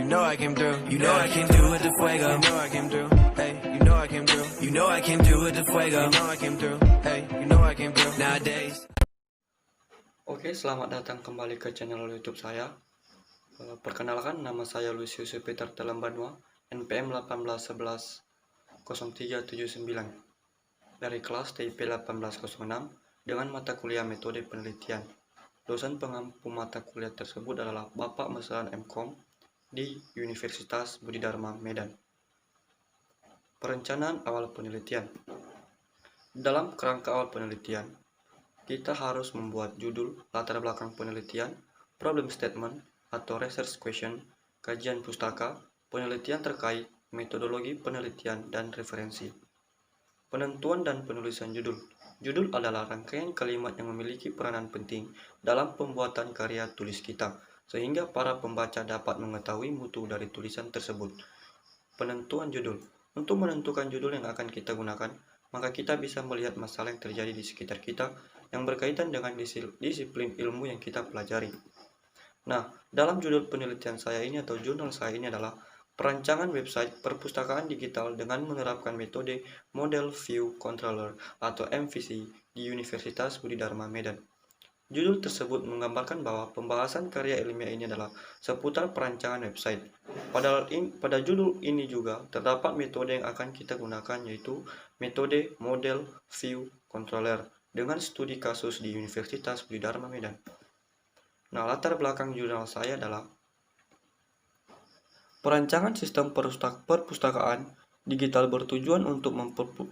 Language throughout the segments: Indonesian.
know I came through. You know I came through with the fuego. You know I came through. Hey, you know I came through. You know I came through with the fuego. You know I came through. Hey, you know I came through. Nowadays. Oke, selamat datang kembali ke channel YouTube saya. Perkenalkan, nama saya Lucius Peter Telambanua, NPM 18110379 dari kelas TIP 1806 dengan mata kuliah metode penelitian. Dosen pengampu mata kuliah tersebut adalah Bapak Mesalan MKom di Universitas Budi Dharma Medan. Perencanaan awal penelitian. Dalam kerangka awal penelitian, kita harus membuat judul, latar belakang penelitian, problem statement atau research question, kajian pustaka, penelitian terkait, metodologi penelitian, dan referensi. Penentuan dan penulisan judul. Judul adalah rangkaian kalimat yang memiliki peranan penting dalam pembuatan karya tulis kita, sehingga para pembaca dapat mengetahui mutu dari tulisan tersebut. Penentuan judul. Untuk menentukan judul yang akan kita gunakan, maka kita bisa melihat masalah yang terjadi di sekitar kita yang berkaitan dengan disiplin ilmu yang kita pelajari. Nah, dalam judul penelitian saya ini atau jurnal saya ini adalah perancangan website perpustakaan digital dengan menerapkan metode Model View Controller atau MVC di Universitas Budi Dharma Medan. Judul tersebut menggambarkan bahwa pembahasan karya ilmiah ini adalah seputar perancangan website. Pada judul ini juga terdapat metode yang akan kita gunakan, yaitu metode Model View Controller dengan studi kasus di Universitas Budi Dharma Medan. Nah, latar belakang jurnal saya adalah perancangan sistem perpustakaan digital bertujuan untuk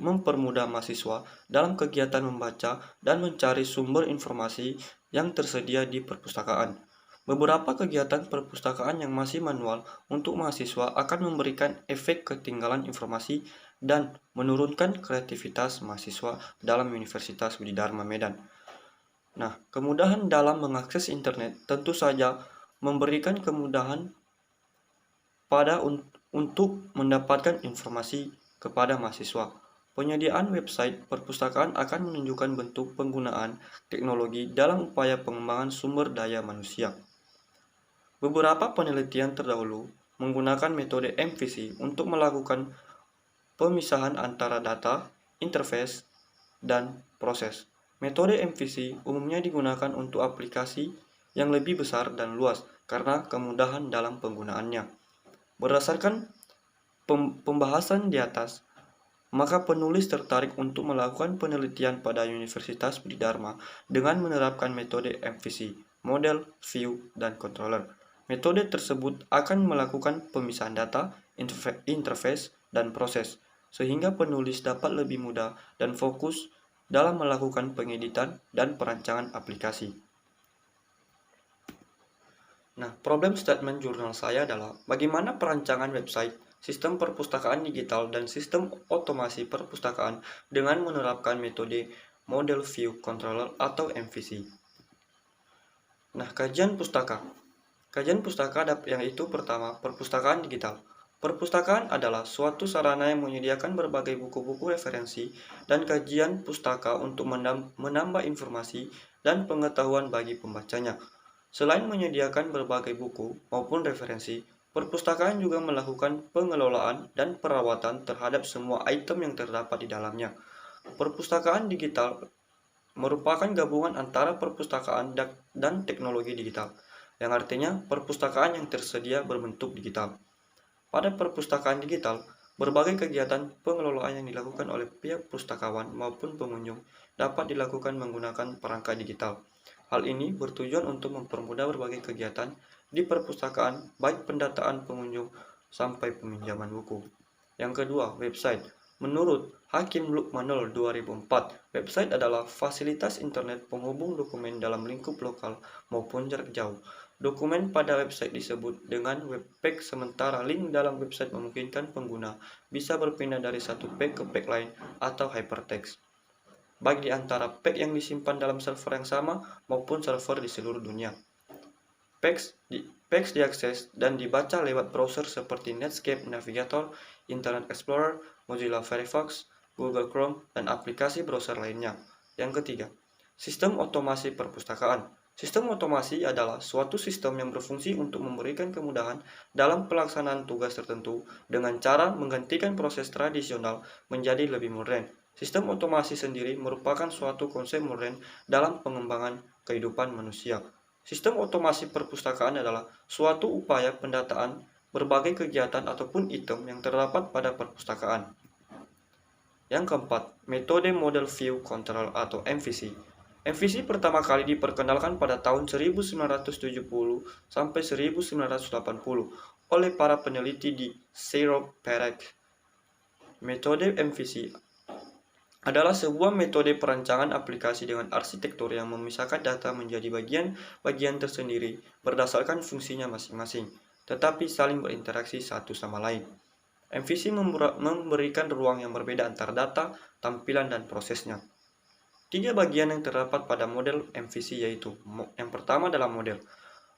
mempermudah mahasiswa dalam kegiatan membaca dan mencari sumber informasi yang tersedia di perpustakaan. Beberapa kegiatan perpustakaan yang masih manual untuk mahasiswa akan memberikan efek ketinggalan informasi dan menurunkan kreativitas mahasiswa dalam Universitas Budi Dharma Medan. Nah, kemudahan dalam mengakses internet tentu saja memberikan kemudahan untuk mendapatkan informasi kepada mahasiswa. Penyediaan website perpustakaan akan menunjukkan bentuk penggunaan teknologi dalam upaya pengembangan sumber daya manusia. Beberapa penelitian terdahulu menggunakan metode MVC untuk melakukan pemisahan antara data, interface, dan proses. Metode MVC umumnya digunakan untuk aplikasi yang lebih besar dan luas karena kemudahan dalam penggunaannya. Berdasarkan pembahasan di atas, maka penulis tertarik untuk melakukan penelitian pada Universitas Budi Dharma dengan menerapkan metode MVC, Model, View, dan Controller. Metode tersebut akan melakukan pemisahan data, interface, dan proses, sehingga penulis dapat lebih mudah dan fokus dalam melakukan pengeditan dan perancangan aplikasi. Nah, problem statement jurnal saya adalah bagaimana perancangan website, sistem perpustakaan digital, dan sistem otomasi perpustakaan dengan menerapkan metode Model View Controller atau MVC. Nah, kajian pustaka. Kajian pustaka yang itu pertama, perpustakaan digital. Perpustakaan adalah suatu sarana yang menyediakan berbagai buku-buku referensi dan kajian pustaka untuk menambah informasi dan pengetahuan bagi pembacanya. Selain menyediakan berbagai buku maupun referensi, perpustakaan juga melakukan pengelolaan dan perawatan terhadap semua item yang terdapat di dalamnya. Perpustakaan digital merupakan gabungan antara perpustakaan dan teknologi digital, yang artinya perpustakaan yang tersedia berbentuk digital. Pada perpustakaan digital, berbagai kegiatan pengelolaan yang dilakukan oleh pihak pustakawan maupun pengunjung dapat dilakukan menggunakan perangkat digital. Hal ini bertujuan untuk mempermudah berbagai kegiatan di perpustakaan, baik pendataan pengunjung sampai peminjaman buku. Yang kedua, website. Menurut Hakim Lukmanul 2004, website adalah fasilitas internet penghubung dokumen dalam lingkup lokal maupun jarak jauh. Dokumen pada website disebut dengan webpack, sementara link dalam website memungkinkan pengguna bisa berpindah dari satu page ke page lain atau hypertext, baik di antara page yang disimpan dalam server yang sama maupun server di seluruh dunia. Page diakses dan dibaca lewat browser seperti Netscape Navigator, Internet Explorer, Mozilla Firefox, Google Chrome, dan aplikasi browser lainnya. Yang ketiga, sistem otomasi perpustakaan. Sistem otomasi adalah suatu sistem yang berfungsi untuk memberikan kemudahan dalam pelaksanaan tugas tertentu dengan cara menggantikan proses tradisional menjadi lebih modern. Sistem otomasi sendiri merupakan suatu konsep modern dalam pengembangan kehidupan manusia. Sistem otomasi perpustakaan adalah suatu upaya pendataan berbagai kegiatan ataupun item yang terdapat pada perpustakaan. Yang keempat, metode Model View Control atau MVC. MVC pertama kali diperkenalkan pada tahun 1970 sampai 1980 oleh para peneliti di Serow-Perec. Metode MVC adalah sebuah metode perancangan aplikasi dengan arsitektur yang memisahkan data menjadi bagian-bagian tersendiri berdasarkan fungsinya masing-masing, tetapi saling berinteraksi satu sama lain. MVC memberikan ruang yang berbeda antara data, tampilan, dan prosesnya. 3 bagian yang terdapat pada model MVC yaitu, yang pertama adalah model.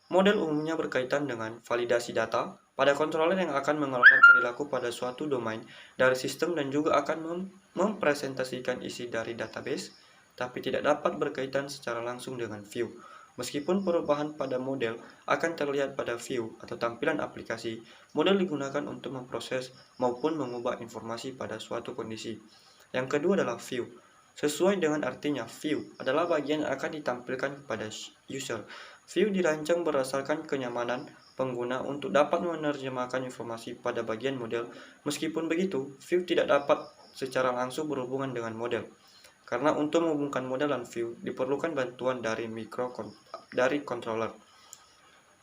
Model umumnya berkaitan dengan validasi data pada controller yang akan mengelola perilaku pada suatu domain dari sistem dan juga akan mempresentasikan isi dari database, tapi tidak dapat berkaitan secara langsung dengan view. Meskipun perubahan pada model akan terlihat pada view atau tampilan aplikasi, model digunakan untuk memproses maupun mengubah informasi pada suatu kondisi. Yang kedua adalah view. Sesuai dengan artinya, view adalah bagian yang akan ditampilkan kepada user. View dirancang berdasarkan kenyamanan pengguna untuk dapat menerjemahkan informasi pada bagian model. Meskipun begitu, view tidak dapat secara langsung berhubungan dengan model. Karena untuk menghubungkan model dan view diperlukan bantuan dari controller.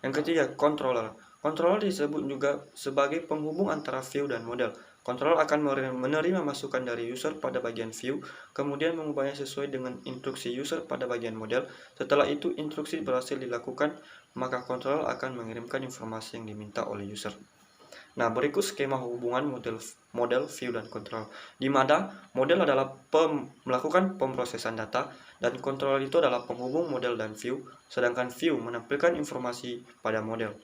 Yang ketiga, controller. Controller disebut juga sebagai penghubung antara view dan model. Controller akan menerima masukan dari user pada bagian view, kemudian mengubahnya sesuai dengan instruksi user pada bagian model. Setelah itu instruksi berhasil dilakukan, maka controller akan mengirimkan informasi yang diminta oleh user. Nah, berikut skema hubungan model, view, dan control. Di mana model adalah melakukan pemrosesan data, dan controller itu adalah penghubung model dan view, sedangkan view menampilkan informasi pada model.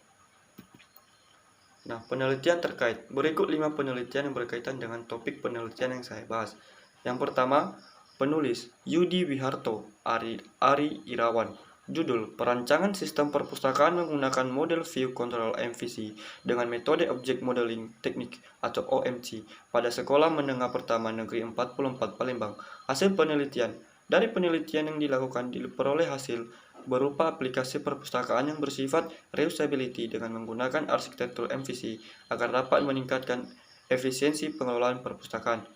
Nah, penelitian terkait. Berikut 5 penelitian yang berkaitan dengan topik penelitian yang saya bahas. Yang pertama, penulis Yudi Wiharto, Ari Irawan. Judul, Perancangan Sistem Perpustakaan Menggunakan Model View Control MVC dengan Metode Object Modeling Teknik atau OMT pada Sekolah Menengah Pertama Negeri 44 Palembang. Hasil penelitian. Dari penelitian yang dilakukan diperoleh hasil berupa aplikasi perpustakaan yang bersifat reusability dengan menggunakan arsitektur MVC agar dapat meningkatkan efisiensi pengelolaan perpustakaan.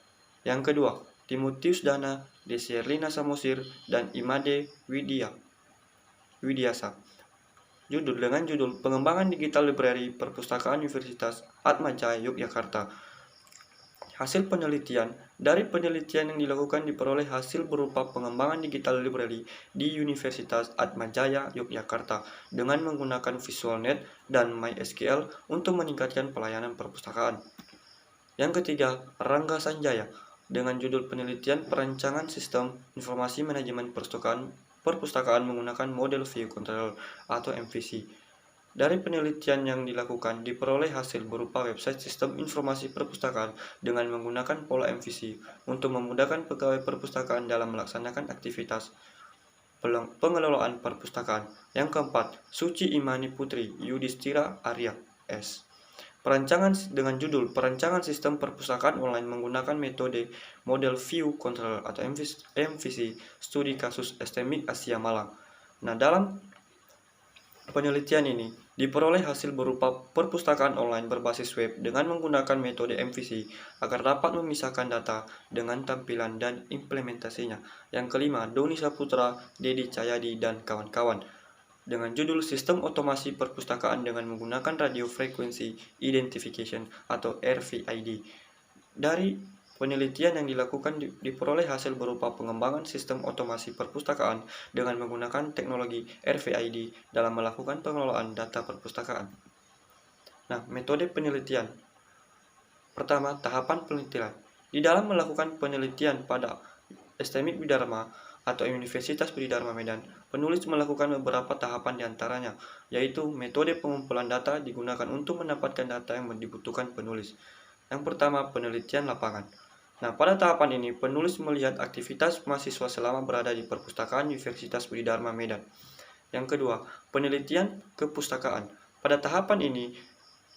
Yang kedua, Timotius Dana, Desi Erlina Samosir, dan Imade Widiasa. Dengan judul Pengembangan Digital Library Perpustakaan Universitas Atmajaya Yogyakarta. Hasil penelitian. Dari penelitian yang dilakukan diperoleh hasil berupa pengembangan digital library di Universitas Atmajaya Yogyakarta dengan menggunakan VisualNet dan MySQL untuk meningkatkan pelayanan perpustakaan. Yang ketiga, Rangga Sanjaya dengan judul penelitian Perancangan Sistem Informasi Manajemen Perpustakaan menggunakan Model View Control atau MVC. Dari penelitian yang dilakukan diperoleh hasil berupa website sistem informasi perpustakaan dengan menggunakan pola MVC untuk memudahkan pegawai perpustakaan dalam melaksanakan aktivitas pengelolaan perpustakaan. Yang keempat, Suci Imani Putri Yudhistira Arya S. Dengan judul Perancangan Sistem Perpustakaan Online Menggunakan Metode Model View Control atau MVC, Studi Kasus STMIK Asia Malang. Nah, dalam penelitian ini diperoleh hasil berupa perpustakaan online berbasis web dengan menggunakan metode MVC agar dapat memisahkan data dengan tampilan dan implementasinya. Yang kelima, Doni Saputra, Dedi Cahyadi, dan kawan-kawan dengan judul Sistem Otomasi Perpustakaan dengan menggunakan Radio Frequency Identification atau RFID. Dari penelitian yang dilakukan diperoleh hasil berupa pengembangan sistem otomasi perpustakaan dengan menggunakan teknologi RFID dalam melakukan pengelolaan data perpustakaan. Nah, metode penelitian. Pertama, tahapan penelitian. Di dalam melakukan penelitian pada STMIK Budi Dharma atau Universitas Budi Dharma Medan, penulis melakukan beberapa tahapan diantaranya, yaitu metode pengumpulan data digunakan untuk mendapatkan data yang dibutuhkan penulis. Yang pertama, penelitian lapangan. Nah, pada tahapan ini, penulis melihat aktivitas mahasiswa selama berada di perpustakaan Universitas Budi Dharma Medan. Yang kedua, penelitian kepustakaan. Pada tahapan ini,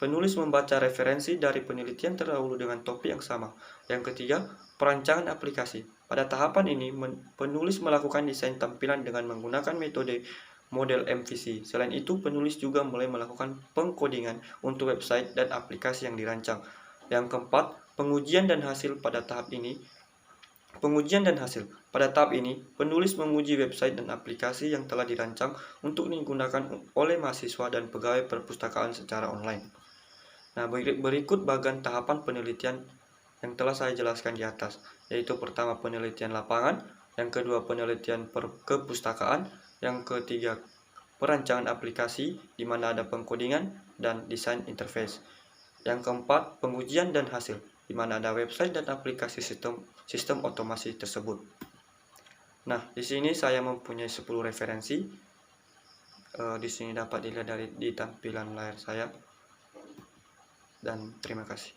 penulis membaca referensi dari penelitian terdahulu dengan topik yang sama. Yang ketiga, perancangan aplikasi. Pada tahapan ini, penulis melakukan desain tampilan dengan menggunakan metode model MVC. Selain itu, penulis juga mulai melakukan pengkodingan untuk website dan aplikasi yang dirancang. Yang keempat, pengujian dan hasil. Pada tahap ini, penulis menguji website dan aplikasi yang telah dirancang untuk digunakan oleh mahasiswa dan pegawai perpustakaan secara online. Nah, berikut bagian tahapan penelitian yang telah saya jelaskan di atas, yaitu pertama penelitian lapangan, yang kedua penelitian kepustakaan, yang ketiga perancangan aplikasi di mana ada pengkodingan dan desain interface. Yang keempat, pengujian dan hasil, di mana ada website dan aplikasi sistem otomasi tersebut. Nah, di sini saya mempunyai 10 referensi. Di sini dapat dilihat di tampilan layar saya. Dan terima kasih.